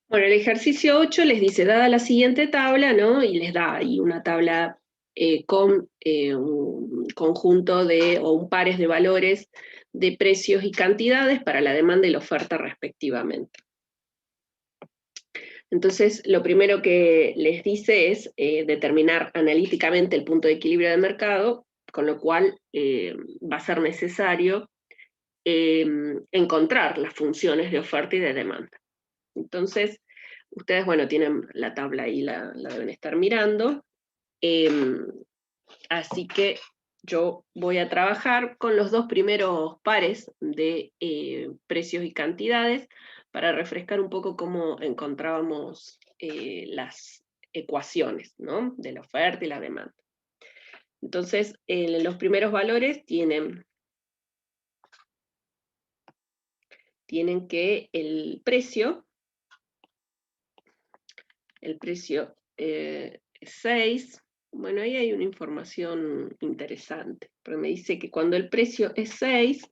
Bueno, el ejercicio 8 les dice, dada la siguiente tabla, ¿no? Y les da ahí una tabla con un conjunto de, o un pares de valores de precios y cantidades para la demanda y la oferta respectivamente. Entonces, lo primero que les dice es determinar analíticamente el punto de equilibrio de mercado, con lo cual va a ser necesario encontrar las funciones de oferta y de demanda. Entonces, ustedes, bueno, tienen la tabla ahí, la deben estar mirando. Así que yo voy a trabajar con los dos primeros pares de precios y cantidades para refrescar un poco cómo encontrábamos las ecuaciones, ¿no? De la oferta y la demanda. Entonces, los primeros valores tienen que el precio 6, bueno, ahí hay una información interesante, pero me dice que cuando el precio es 6,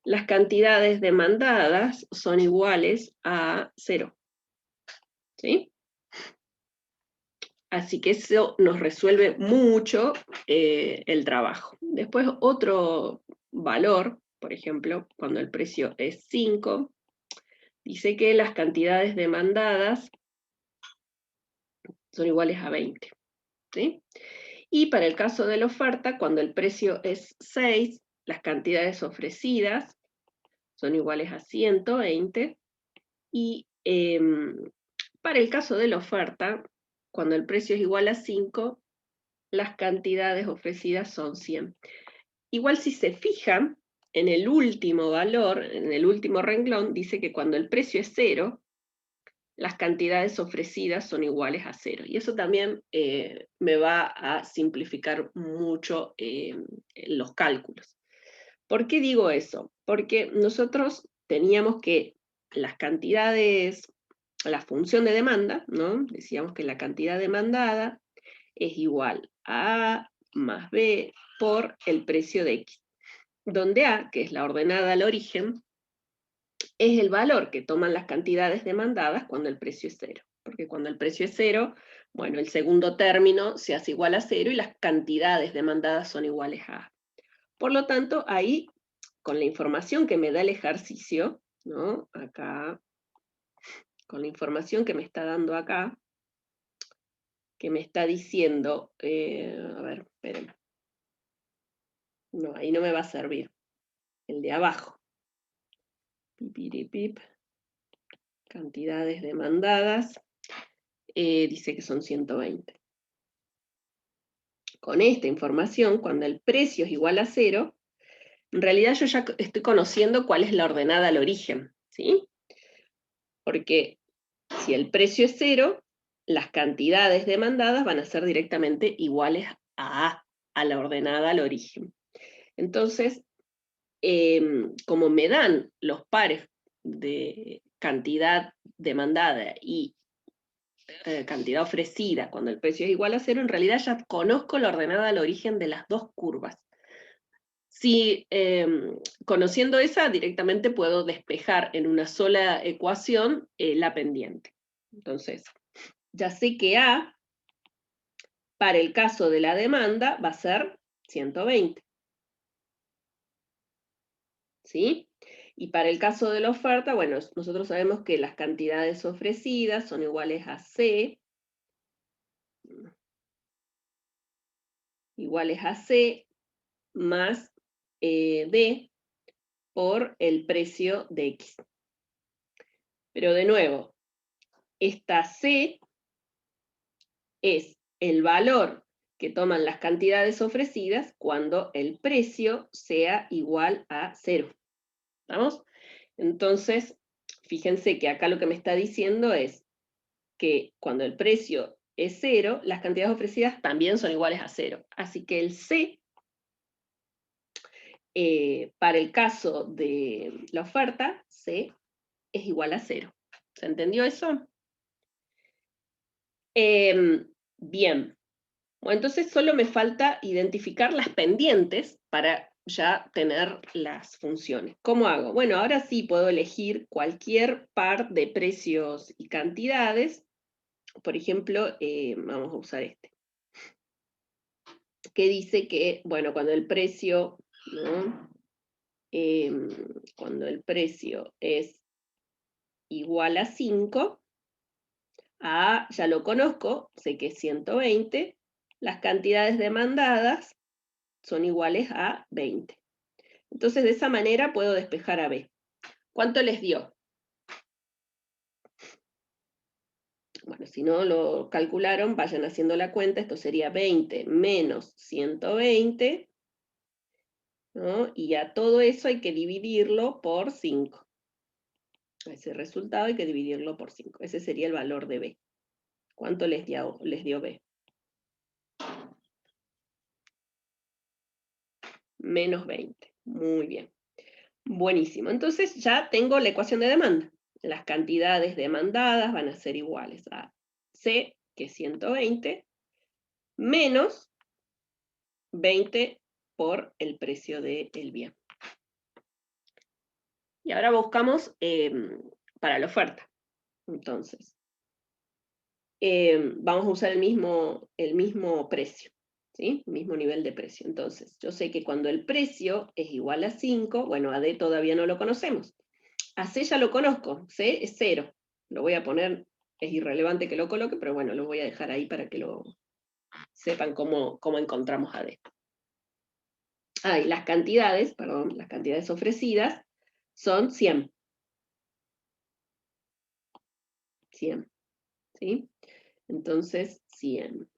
las cantidades demandadas son iguales a 0. ¿Sí? Así que eso nos resuelve mucho el trabajo. Después otro valor, por ejemplo, cuando el precio es 5, dice que las cantidades demandadas son iguales a 20. ¿Sí? Y para el caso de la oferta, cuando el precio es 6, las cantidades ofrecidas son iguales a 120. Y para el caso de la oferta, cuando el precio es igual a 5, las cantidades ofrecidas son 100. Igual si se fijan, en el último valor, en el último renglón, dice que cuando el precio es 0, las cantidades ofrecidas son iguales a 0. Y eso también me va a simplificar mucho los cálculos. ¿Por qué digo eso? Porque nosotros teníamos que las cantidades, la función de demanda, ¿no? Decíamos que la cantidad demandada es igual a A más B por el precio de X, donde A, que es la ordenada al origen, es el valor que toman las cantidades demandadas cuando el precio es 0. Porque cuando el precio es 0, bueno, el segundo término se hace igual a 0 y las cantidades demandadas son iguales a A. Por lo tanto, ahí, con la información que me da el ejercicio, ¿no? Acá, con la información que me está dando acá, que me está diciendo, a ver, espérenme. No, ahí no me va a servir. El de abajo. Pipiripip. Cantidades demandadas. Dice que son 120. Con esta información, cuando el precio es igual a 0, en realidad yo ya estoy conociendo cuál es la ordenada al origen, ¿sí? Porque si el precio es 0, las cantidades demandadas van a ser directamente iguales a la ordenada al origen. Entonces, como me dan los pares de cantidad demandada y cantidad ofrecida cuando el precio es igual a 0, en realidad ya conozco la ordenada al origen de las dos curvas. Si conociendo esa, directamente puedo despejar en una sola ecuación la pendiente. Entonces, ya sé que A, para el caso de la demanda, va a ser 120. ¿Sí? Y para el caso de la oferta, bueno, nosotros sabemos que las cantidades ofrecidas son iguales a C, más D por el precio de X. Pero de nuevo, esta C es el valor que toman las cantidades ofrecidas cuando el precio sea igual a 0. ¿Estamos? Entonces, fíjense que acá lo que me está diciendo es que cuando el precio es 0, las cantidades ofrecidas también son iguales a 0. Así que el C, para el caso de la oferta, C es igual a 0. ¿Se entendió eso? Bien. Bueno, entonces solo me falta identificar las pendientes para ya tener las funciones. ¿Cómo hago? Bueno, ahora sí puedo elegir cualquier par de precios y cantidades. Por ejemplo, vamos a usar este, que dice que, bueno, cuando el precio, ¿no? Cuando el precio es igual a 5, ya lo conozco, sé que es 120, las cantidades demandadas son iguales a 20. Entonces, de esa manera puedo despejar a B. ¿Cuánto les dio? Bueno, si no lo calcularon, vayan haciendo la cuenta. Esto sería 20 menos 120, ¿no? Y a todo eso hay que dividirlo por 5. Ese resultado hay que dividirlo por 5. Ese sería el valor de B. ¿Cuánto les dio B? Menos 20. Muy bien. Buenísimo. Entonces ya tengo la ecuación de demanda. Las cantidades demandadas van a ser iguales a C, que es 120, menos 20 por el precio del bien. Y ahora buscamos para la oferta. Entonces, vamos a usar el mismo precio, ¿sí? El mismo nivel de precio. Entonces, yo sé que cuando el precio es igual a 5, bueno, a D todavía no lo conocemos. A C ya lo conozco, C es 0. Lo voy a poner, es irrelevante que lo coloque, pero bueno, lo voy a dejar ahí para que lo sepan cómo encontramos a D. Y las cantidades, perdón, las cantidades ofrecidas son 100. 100, ¿sí? Entonces, 100.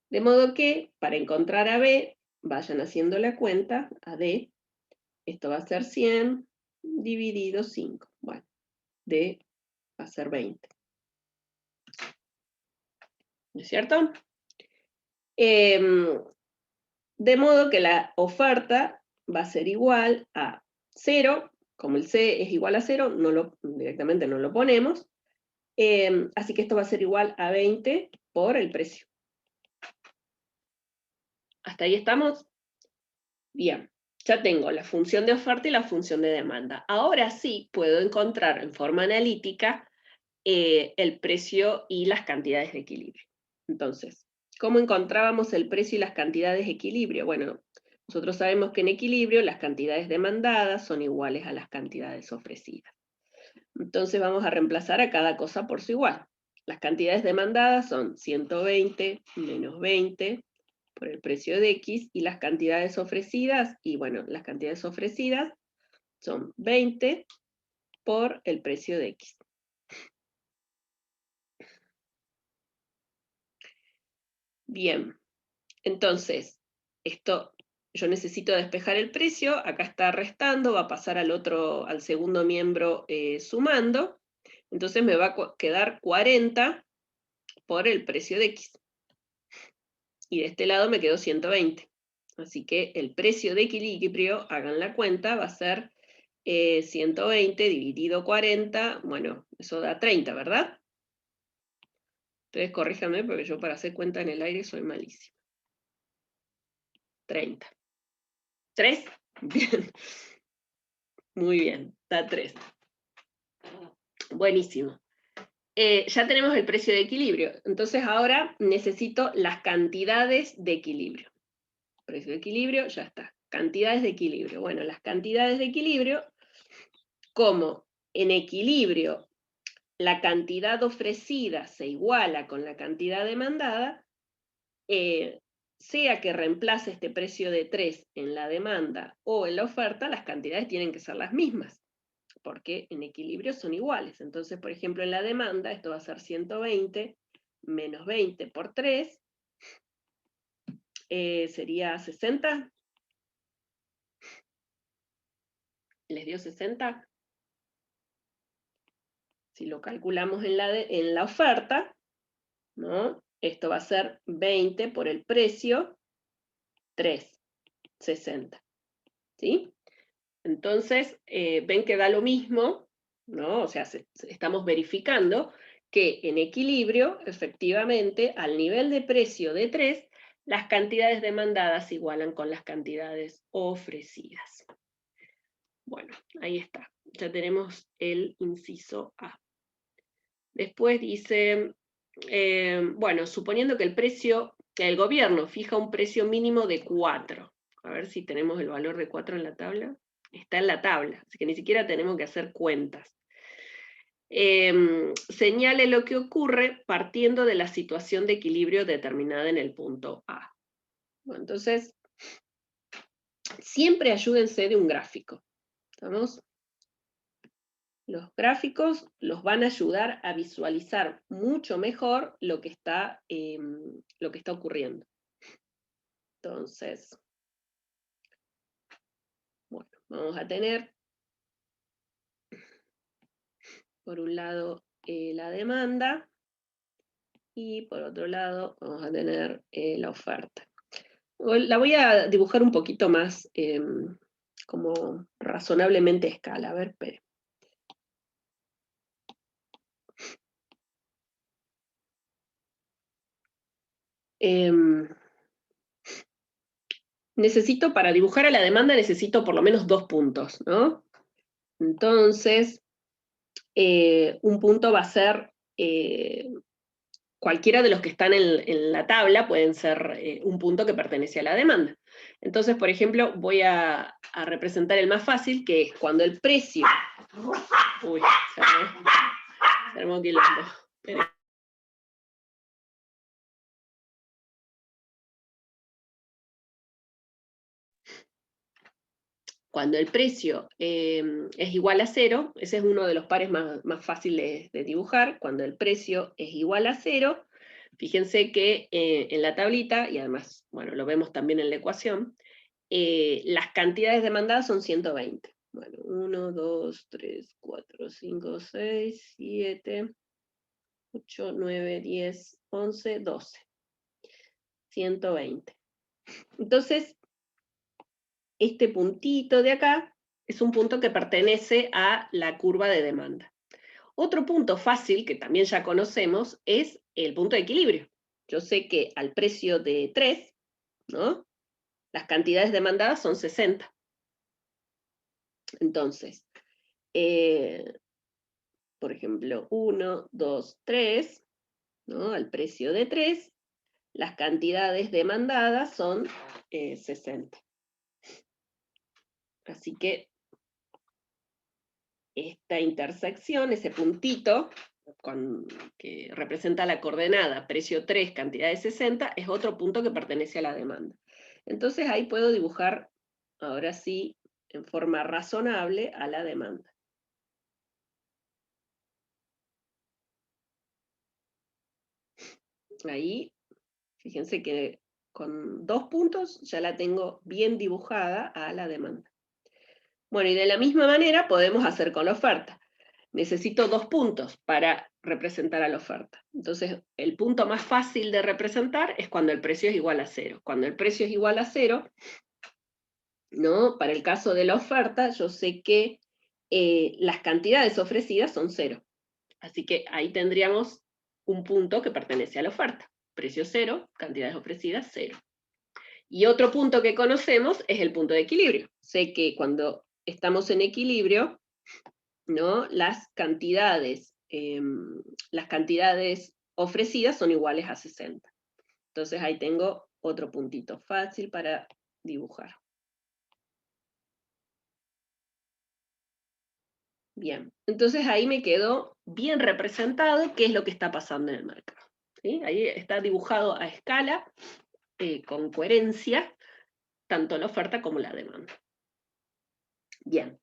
De modo que, para encontrar a B, vayan haciendo la cuenta, a D, esto va a ser 100 dividido 5. Bueno, D va a ser 20. ¿No es cierto? De modo que la oferta va a ser igual a 0, como el C es igual a 0, directamente no lo ponemos, así que esto va a ser igual a 20 por el precio. ¿Hasta ahí estamos? Bien, ya tengo la función de oferta y la función de demanda. Ahora sí puedo encontrar en forma analítica el precio y las cantidades de equilibrio. Entonces, ¿cómo encontrábamos el precio y las cantidades de equilibrio? Bueno, nosotros sabemos que en equilibrio las cantidades demandadas son iguales a las cantidades ofrecidas. Entonces vamos a reemplazar a cada cosa por su igual. Las cantidades demandadas son 120 menos 20 por el precio de X, y las cantidades ofrecidas, y bueno, las cantidades ofrecidas son 20 por el precio de X. Bien, entonces, esto, yo necesito despejar el precio, acá está restando, va a pasar al segundo miembro sumando, entonces me va a quedar 40 por el precio de X. Y de este lado me quedó 120. Así que el precio de equilibrio, hagan la cuenta, va a ser 120 dividido 40, bueno, eso da 30, ¿verdad? Entonces corríjanme porque yo para hacer cuenta en el aire soy malísima. 30. ¿3? Bien. Muy bien, da 3. Buenísimo. Ya tenemos el precio de equilibrio, entonces ahora necesito las cantidades de equilibrio. Precio de equilibrio, ya está. Cantidades de equilibrio. Bueno, las cantidades de equilibrio, como en equilibrio la cantidad ofrecida se iguala con la cantidad demandada, sea que reemplace este precio de 3 en la demanda o en la oferta, las cantidades tienen que ser las mismas, porque en equilibrio son iguales. Entonces, por ejemplo, en la demanda, esto va a ser 120 menos 20 por 3, sería 60. ¿Les dio 60? Si lo calculamos en la oferta, ¿no? Esto va a ser 20 por el precio, 3, 60. ¿Sí? Entonces, ven que da lo mismo, ¿no? O sea, estamos verificando que en equilibrio, efectivamente, al nivel de precio de 3, las cantidades demandadas se igualan con las cantidades ofrecidas. Bueno, ahí está. Ya tenemos el inciso A. Después dice, bueno, suponiendo que el gobierno fija un precio mínimo de 4. A ver si tenemos el valor de 4 en la tabla. Está en la tabla, así que ni siquiera tenemos que hacer cuentas. Señale lo que ocurre partiendo de la situación de equilibrio determinada en el punto A. Bueno, entonces, siempre ayúdense de un gráfico. ¿Estamos? Los gráficos los van a ayudar a visualizar mucho mejor lo que está ocurriendo. Entonces, bueno, vamos a tener, por un lado, la demanda, y por otro lado vamos a tener la oferta. La voy a dibujar un poquito más como razonablemente a escala. A ver, espere. Para dibujar a la demanda necesito por lo menos 2 puntos, ¿no? Entonces, un punto va a ser, cualquiera de los que están en la tabla pueden ser un punto que pertenece a la demanda. Entonces, por ejemplo, voy a representar el más fácil, que es cuando el precio... Uy, se armó quilombo. Espere. Cuando el precio es igual a 0, ese es uno de los pares más fáciles de dibujar. Cuando el precio es igual a 0, fíjense que en la tablita, y además, bueno, lo vemos también en la ecuación, las cantidades demandadas son 120. Bueno, 1, 2, 3, 4, 5, 6, 7, 8, 9, 10, 11, 12. 120. Entonces, este puntito de acá es un punto que pertenece a la curva de demanda. Otro punto fácil, que también ya conocemos, es el punto de equilibrio. Yo sé que al precio de 3, ¿no?, las cantidades demandadas son 60. Entonces, por ejemplo, 1, 2, 3, ¿no?, al precio de 3, las cantidades demandadas son 60. Así que esta intersección, ese puntito que representa la coordenada precio 3, cantidad de 60, es otro punto que pertenece a la demanda. Entonces ahí puedo dibujar, ahora sí, en forma razonable, a la demanda. Ahí, fíjense que con 2 puntos ya la tengo bien dibujada a la demanda. Bueno, y de la misma manera podemos hacer con la oferta. Necesito 2 puntos para representar a la oferta. Entonces, el punto más fácil de representar es cuando el precio es igual a 0. Cuando el precio es igual a 0, ¿no?, para el caso de la oferta, yo sé que las cantidades ofrecidas son 0. Así que ahí tendríamos un punto que pertenece a la oferta. Precio 0, cantidades ofrecidas 0. Y otro punto que conocemos es el punto de equilibrio. Sé que cuando estamos en equilibrio, ¿no?, las cantidades ofrecidas son iguales a 60. Entonces ahí tengo otro puntito fácil para dibujar. Bien, entonces ahí me quedó bien representado qué es lo que está pasando en el mercado. ¿Sí? Ahí está dibujado a escala, con coherencia, tanto la oferta como la demanda. Bien.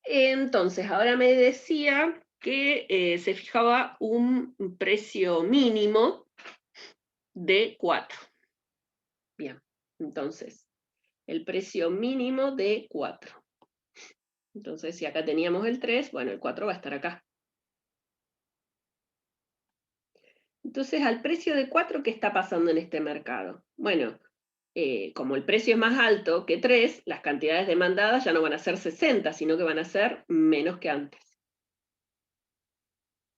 Entonces, ahora me decía que se fijaba un precio mínimo de 4. Bien, entonces, el precio mínimo de 4. Entonces, si acá teníamos el 3, bueno, el 4 va a estar acá. Entonces, al precio de 4, ¿qué está pasando en este mercado? Bueno, como el precio es más alto que 3, las cantidades demandadas ya no van a ser 60, sino que van a ser menos que antes.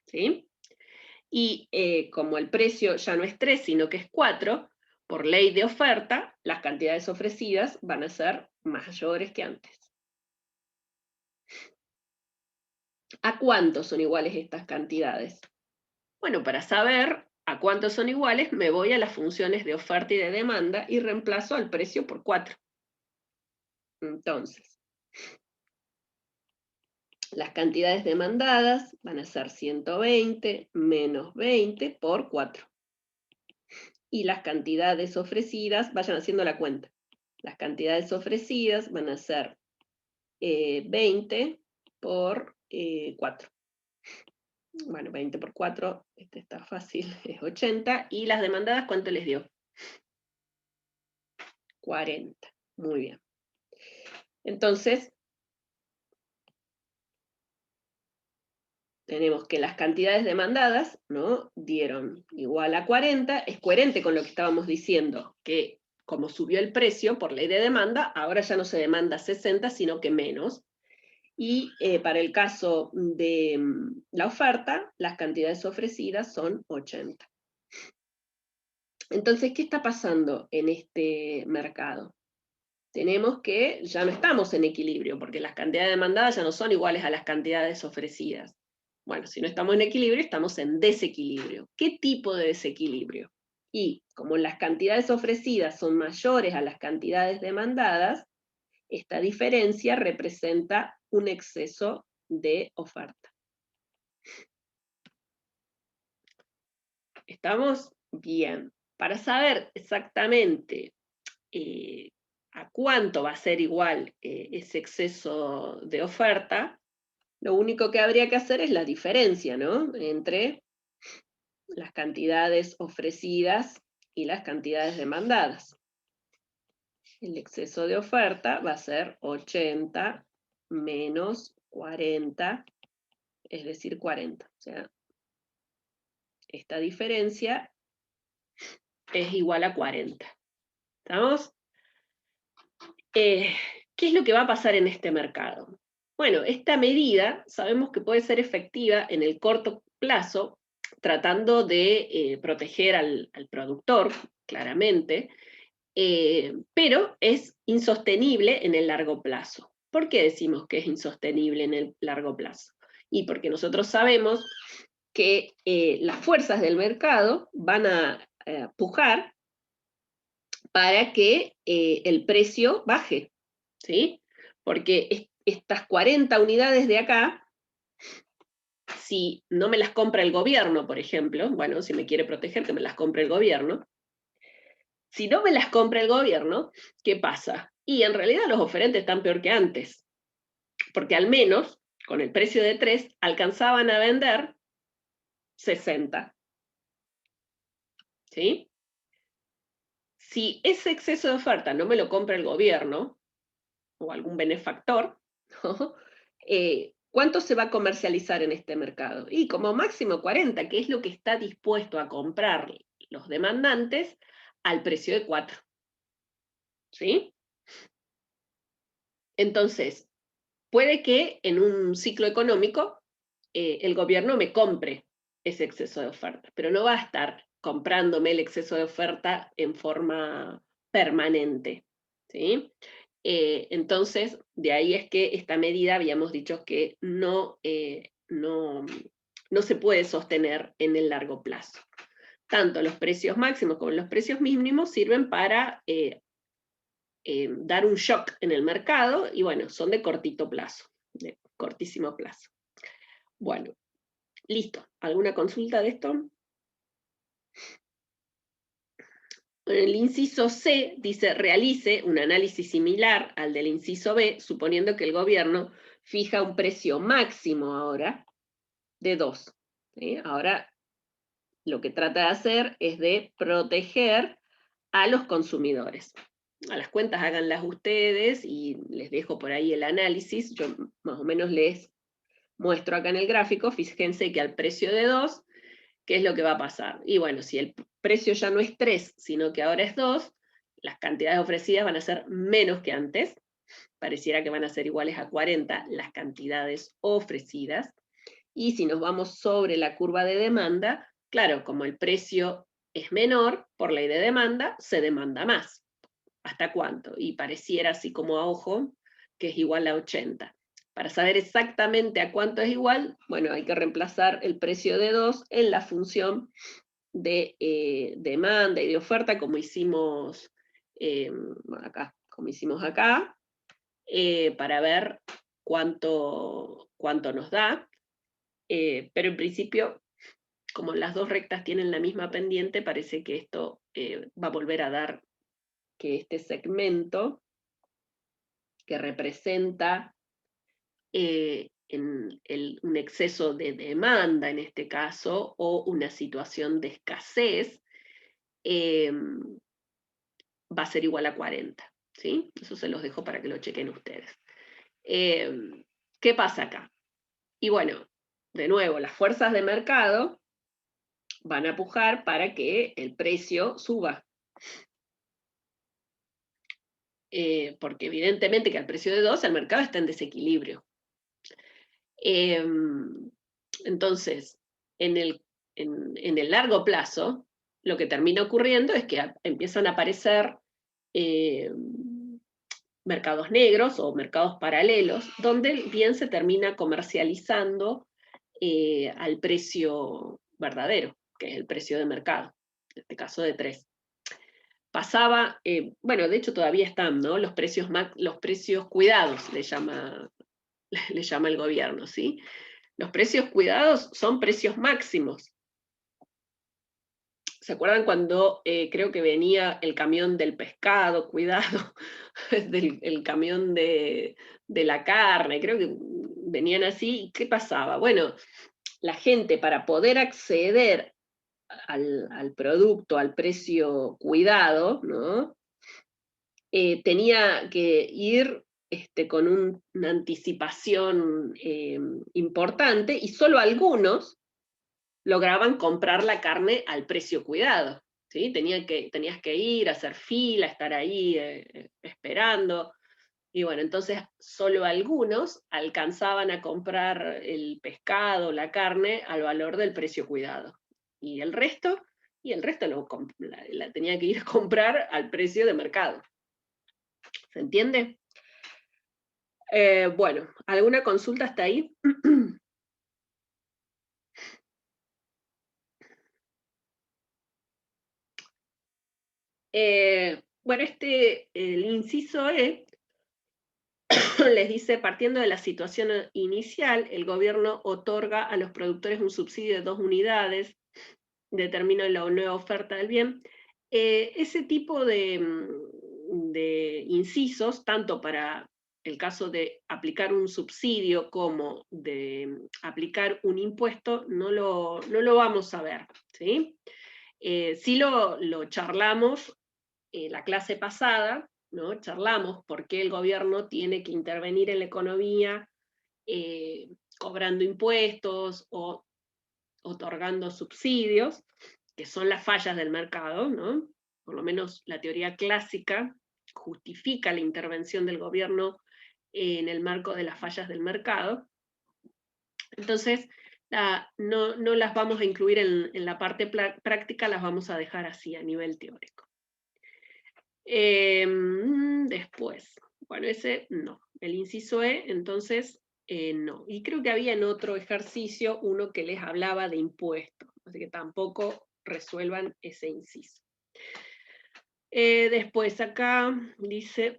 ¿Sí? Y como el precio ya no es 3, sino que es 4, por ley de oferta, las cantidades ofrecidas van a ser mayores que antes. ¿A cuánto son iguales estas cantidades? Bueno, para saber a cuánto son iguales, me voy a las funciones de oferta y de demanda y reemplazo al precio por 4. Entonces, las cantidades demandadas van a ser 120 menos 20 por 4. Y las cantidades ofrecidas, vayan haciendo la cuenta. Las cantidades ofrecidas van a ser 20 por 4. Bueno, 20 por 4, este está fácil, es 80. ¿Y las demandadas cuánto les dio? 40. Muy bien. Entonces, tenemos que las cantidades demandadas, ¿no?, dieron igual a 40, es coherente con lo que estábamos diciendo, que como subió el precio por ley de demanda, ahora ya no se demanda 60, sino que menos. Y para el caso de la oferta, las cantidades ofrecidas son 80. Entonces, ¿qué está pasando en este mercado? Tenemos que ya no estamos en equilibrio, porque las cantidades demandadas ya no son iguales a las cantidades ofrecidas. Bueno, si no estamos en equilibrio, estamos en desequilibrio. ¿Qué tipo de desequilibrio? Y como las cantidades ofrecidas son mayores a las cantidades demandadas, esta diferencia representa un exceso de oferta. ¿Estamos? Bien. Para saber exactamente a cuánto va a ser igual ese exceso de oferta, lo único que habría que hacer es la diferencia, ¿no?, entre las cantidades ofrecidas y las cantidades demandadas. El exceso de oferta va a ser 80 menos 40, es decir, 40. O sea, esta diferencia es igual a 40. ¿Estamos? ¿Qué es lo que va a pasar en este mercado? Bueno, esta medida sabemos que puede ser efectiva en el corto plazo, tratando de proteger al productor, claramente, pero es insostenible en el largo plazo. ¿Por qué decimos que es insostenible en el largo plazo? Y porque nosotros sabemos que las fuerzas del mercado van a pujar para que el precio baje, ¿sí? Porque estas 40 unidades de acá, si no me las compra el gobierno, por ejemplo, bueno, si me quiere proteger, que me las compre el gobierno. Si no me las compra el gobierno, ¿qué pasa? Y en realidad los oferentes están peor que antes, porque al menos, con el precio de 3, alcanzaban a vender 60. ¿Sí? Si ese exceso de oferta no me lo compra el gobierno, o algún benefactor, ¿no?, ¿cuánto se va a comercializar en este mercado? Y como máximo 40, que es lo que está dispuesto a comprar los demandantes al precio de 4. ¿Sí? Entonces, puede que en un ciclo económico el gobierno me compre ese exceso de oferta, pero no va a estar comprándome el exceso de oferta en forma permanente, ¿sí? Entonces, de ahí es que esta medida habíamos dicho que no se puede sostener en el largo plazo. Tanto los precios máximos como los precios mínimos sirven para dar un shock en el mercado, y bueno, son de cortito plazo, de cortísimo plazo. Bueno, listo. ¿Alguna consulta de esto? El inciso C dice, realice un análisis similar al del inciso B, suponiendo que el gobierno fija un precio máximo ahora de 2. ¿Sí? Ahora lo que trata de hacer es de proteger a los consumidores. A las cuentas háganlas ustedes y les dejo por ahí el análisis. Yo más o menos les muestro acá en el gráfico. Fíjense que al precio de 2, ¿qué es lo que va a pasar? Y bueno, si el precio ya no es 3, sino que ahora es 2, las cantidades ofrecidas van a ser menos que antes. Pareciera que van a ser iguales a 40 las cantidades ofrecidas. Y si nos vamos sobre la curva de demanda, claro, como el precio es menor, por ley de demanda, se demanda más. ¿Hasta cuánto? Y pareciera así como a ojo que es igual a 80. Para saber exactamente a cuánto es igual, bueno, hay que reemplazar el precio de 2 en la función de demanda y de oferta, como hicimos acá, para ver cuánto nos da. Pero en principio, como las dos rectas tienen la misma pendiente, parece que esto va a volver a dar que este segmento que representa un exceso de demanda en este caso, o una situación de escasez, va a ser igual a 40. ¿Sí? Eso se los dejo para que lo chequen ustedes. ¿Qué pasa acá? Y bueno, de nuevo, las fuerzas de mercado van a pujar para que el precio suba. Porque evidentemente que al precio de 2 el mercado está en desequilibrio. Entonces, en el largo plazo, lo que termina ocurriendo es que empiezan a aparecer mercados negros o mercados paralelos, donde el bien se termina comercializando al precio verdadero, que es el precio de mercado, en este caso de 3. Pasaba, bueno, de hecho todavía están, ¿no? Los precios cuidados, le llama el gobierno, ¿sí? Los precios cuidados son precios máximos. ¿Se acuerdan cuando creo que venía el camión del pescado, cuidado, el camión de la carne? Creo que venían así. ¿Qué pasaba? Bueno, la gente, para poder acceder al producto, al precio cuidado, ¿no? Tenía que ir con una anticipación importante, y solo algunos lograban comprar la carne al precio cuidado. ¿Sí? Tenías que ir, hacer fila, estar ahí esperando. Y bueno, entonces solo algunos alcanzaban a comprar el pescado, la carne, al valor del precio cuidado. Y el resto la tenía que ir a comprar al precio de mercado. ¿Se entiende? Bueno, ¿alguna consulta hasta ahí? Bueno, el inciso E les dice: partiendo de la situación inicial, el gobierno otorga a los productores un subsidio de 2 unidades, determina la nueva oferta del bien. Ese tipo de incisos, tanto para el caso de aplicar un subsidio como de aplicar un impuesto, no lo vamos a ver, ¿sí? Sí lo charlamos la clase pasada, ¿no? Charlamos por qué el gobierno tiene que intervenir en la economía cobrando impuestos o otorgando subsidios, que son las fallas del mercado, ¿no? Por lo menos la teoría clásica justifica la intervención del gobierno en el marco de las fallas del mercado. Entonces, no las vamos a incluir en la parte práctica, las vamos a dejar así a nivel teórico. Después, bueno, ese no. El inciso E, entonces, no. Y creo que había en otro ejercicio uno que les hablaba de impuestos, así que tampoco resuelvan ese inciso. Después acá dice,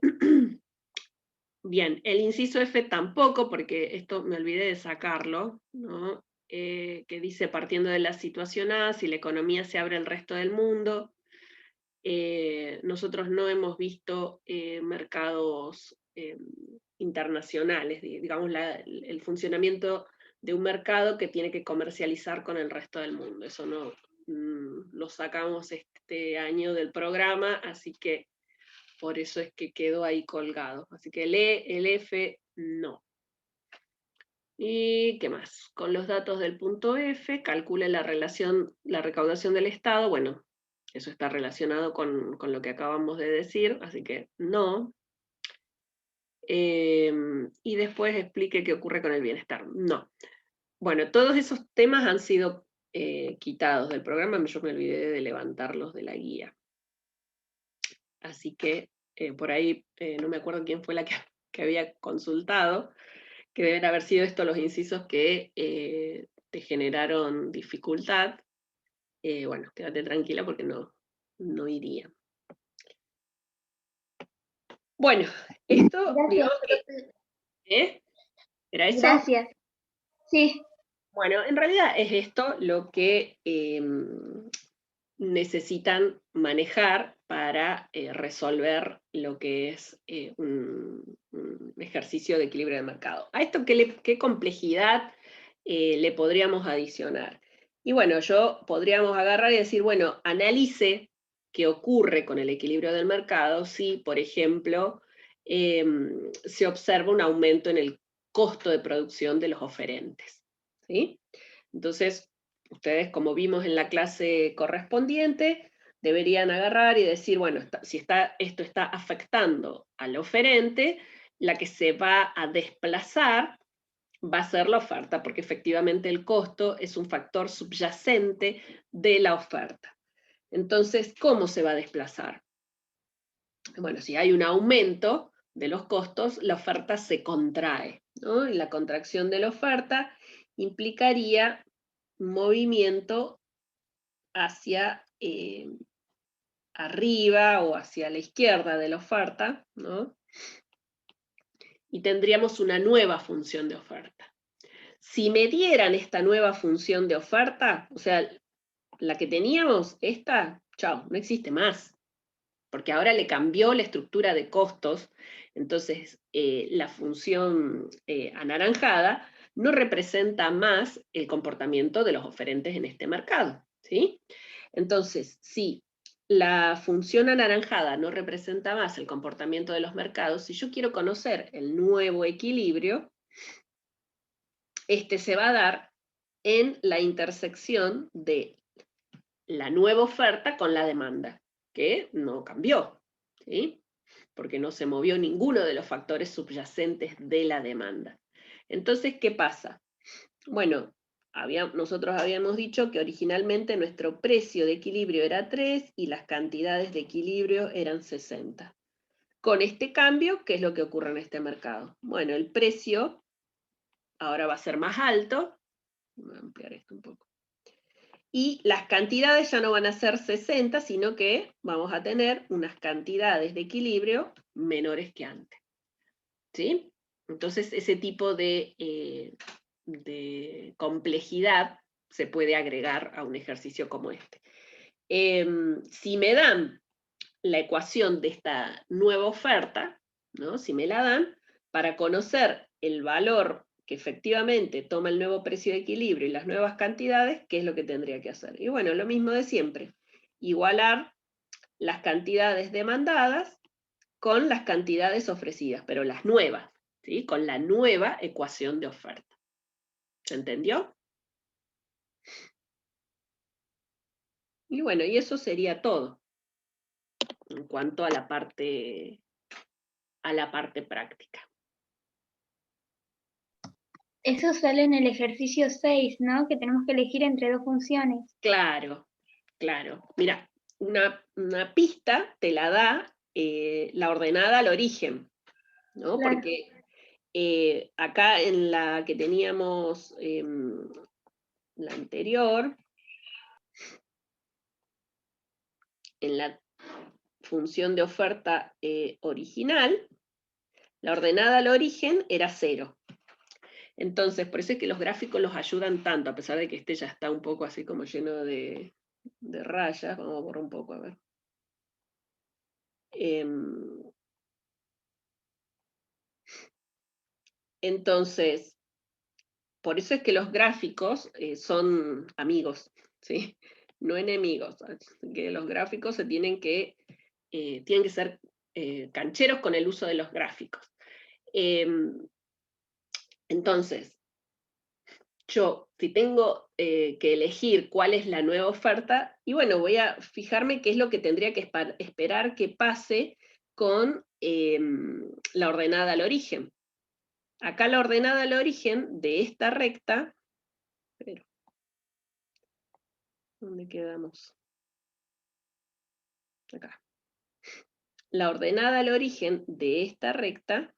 bien, el inciso F tampoco, porque esto me olvidé de sacarlo, ¿no? Que dice: partiendo de la situación A, si la economía se abre al resto del mundo. Nosotros no hemos visto mercados internacionales, digamos, el funcionamiento de un mercado que tiene que comercializar con el resto del mundo. Eso no lo sacamos este año del programa, así que por eso es que quedó ahí colgado. Así que el F no. ¿Y qué más? Con los datos del punto F, calcule la recaudación del Estado. Bueno, eso está relacionado con lo que acabamos de decir, así que no. Y después explique qué ocurre con el bienestar. No. Bueno, todos esos temas han sido quitados del programa, yo me olvidé de levantarlos de la guía. Así que por ahí, no me acuerdo quién fue la que había consultado, que deben haber sido estos los incisos que te generaron dificultad. Bueno, quédate tranquila porque no iría. Bueno, esto, Gracias, digamos que... profe. ¿Era eso? Gracias. Sí. Bueno, en realidad es esto lo que necesitan manejar para resolver lo que es un ejercicio de equilibrio de mercado. ¿A esto qué complejidad le podríamos adicionar? Y bueno, podríamos agarrar y decir, bueno, analice qué ocurre con el equilibrio del mercado si, por ejemplo, se observa un aumento en el costo de producción de los oferentes. ¿Sí? Entonces, ustedes, como vimos en la clase correspondiente, deberían agarrar y decir, bueno, si esto está afectando al oferente, la que se va a desplazar va a ser la oferta, porque efectivamente el costo es un factor subyacente de la oferta. Entonces, ¿cómo se va a desplazar? Bueno, si hay un aumento de los costos, la oferta se contrae, ¿no? Y la contracción de la oferta implicaría movimiento hacia arriba o hacia la izquierda de la oferta, ¿no? Y tendríamos una nueva función de oferta. Si me dieran esta nueva función de oferta, o sea, la que teníamos, esta, chao, no existe más, porque ahora le cambió la estructura de costos, entonces la función anaranjada no representa más el comportamiento de los oferentes en este mercado, ¿sí? Entonces, si la función anaranjada no representa más el comportamiento de los mercados, si yo quiero conocer el nuevo equilibrio, este se va a dar en la intersección de la nueva oferta con la demanda, que no cambió, ¿sí? Porque no se movió ninguno de los factores subyacentes de la demanda. Entonces, ¿qué pasa? Bueno, nosotros habíamos dicho que originalmente nuestro precio de equilibrio era 3 y las cantidades de equilibrio eran 60. Con este cambio, ¿qué es lo que ocurre en este mercado? Bueno, el precio ahora va a ser más alto. Voy a ampliar esto un poco. Y las cantidades ya no van a ser 60, sino que vamos a tener unas cantidades de equilibrio menores que antes. ¿Sí? Entonces, ese tipo de complejidad se puede agregar a un ejercicio como este. Si me dan la ecuación de esta nueva oferta, ¿no? Si me la dan, para conocer el valor que efectivamente toma el nuevo precio de equilibrio y las nuevas cantidades, ¿qué es lo que tendría que hacer? Y bueno, lo mismo de siempre, igualar las cantidades demandadas con las cantidades ofrecidas, pero las nuevas, ¿sí? Con la nueva ecuación de oferta. ¿Se entendió? Y bueno, y eso sería todo en cuanto a la parte práctica. Eso sale en el ejercicio 6, ¿no? Que tenemos que elegir entre dos funciones. Claro, claro. Mira, una pista te la da la ordenada al origen, ¿no? Claro. Porque acá en la que teníamos la anterior, en la función de oferta original, la ordenada al origen era 0. Entonces, por eso es que los gráficos los ayudan tanto, a pesar de que este ya está un poco así como lleno de rayas. Vamos a borrar un poco, a ver. Entonces, por eso es que los gráficos son amigos, ¿sí? No enemigos. Que los gráficos tienen que ser cancheros con el uso de los gráficos. Entonces, yo, si tengo que elegir cuál es la nueva oferta, y bueno, voy a fijarme qué es lo que tendría que esperar que pase con la ordenada al origen. Acá la ordenada al origen de esta recta, ¿Dónde quedamos? Acá. La ordenada al origen de esta recta,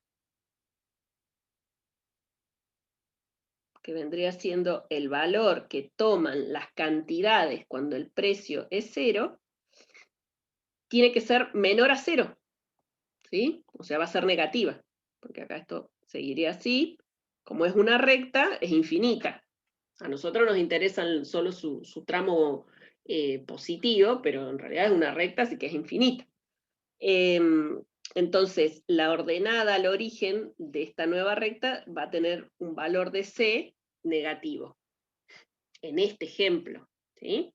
que vendría siendo el valor que toman las cantidades cuando el precio es 0, tiene que ser menor a 0, ¿sí? O sea, va a ser negativa, porque acá esto seguiría así. Como es una recta, es infinita. A nosotros nos interesa solo su tramo positivo, pero en realidad es una recta, así que es infinita. Entonces, la ordenada al origen de esta nueva recta va a tener un valor de C negativo, en este ejemplo, ¿sí?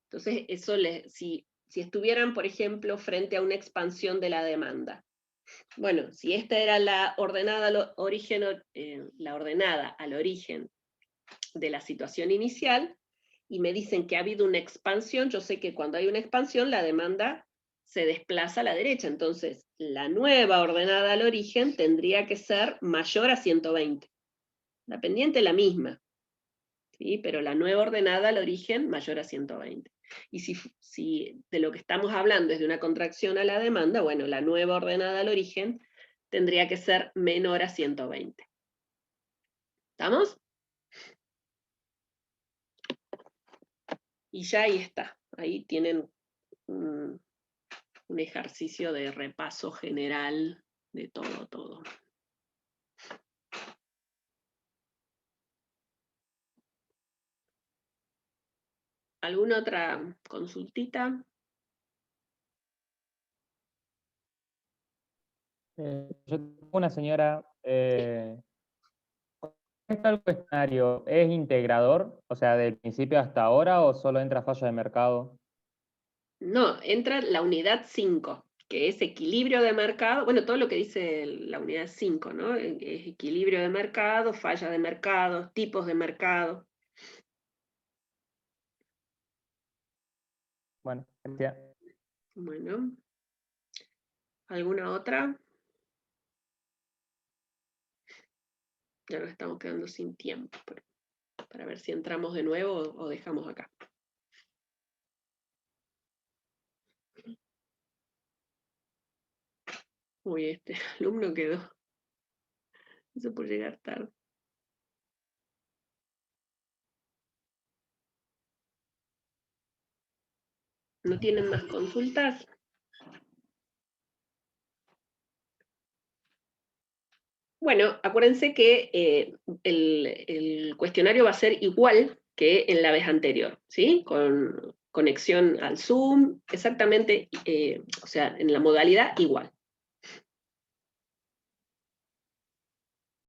Entonces, eso si estuvieran, por ejemplo, frente a una expansión de la demanda. Bueno, si esta era la ordenada al origen de la situación inicial, y me dicen que ha habido una expansión, yo sé que cuando hay una expansión la demanda se desplaza a la derecha, entonces la nueva ordenada al origen tendría que ser mayor a 120. La pendiente es la misma, ¿sí? Pero la nueva ordenada al origen mayor a 120. Y si de lo que estamos hablando es de una contracción a la demanda, bueno, la nueva ordenada al origen tendría que ser menor a 120. ¿Estamos? Y ya ahí está. Ahí tienen un ejercicio de repaso general de todo. ¿Alguna otra consultita? Yo tengo una señora, ¿el cuestionario es integrador? O sea, del principio hasta ahora, ¿o solo entra fallo de mercado? No, entra la unidad 5, que es equilibrio de mercado, bueno, todo lo que dice la unidad 5, ¿no? Es equilibrio de mercado, falla de mercado, tipos de mercado. Bueno, gracias. Bueno, ¿alguna otra? Ya nos estamos quedando sin tiempo, para ver si entramos de nuevo o dejamos acá. Uy, este alumno quedó. Eso por llegar tarde. ¿No tienen más consultas? Bueno, acuérdense que el cuestionario va a ser igual que en la vez anterior, ¿sí? Con conexión al Zoom, exactamente, o sea, en la modalidad igual.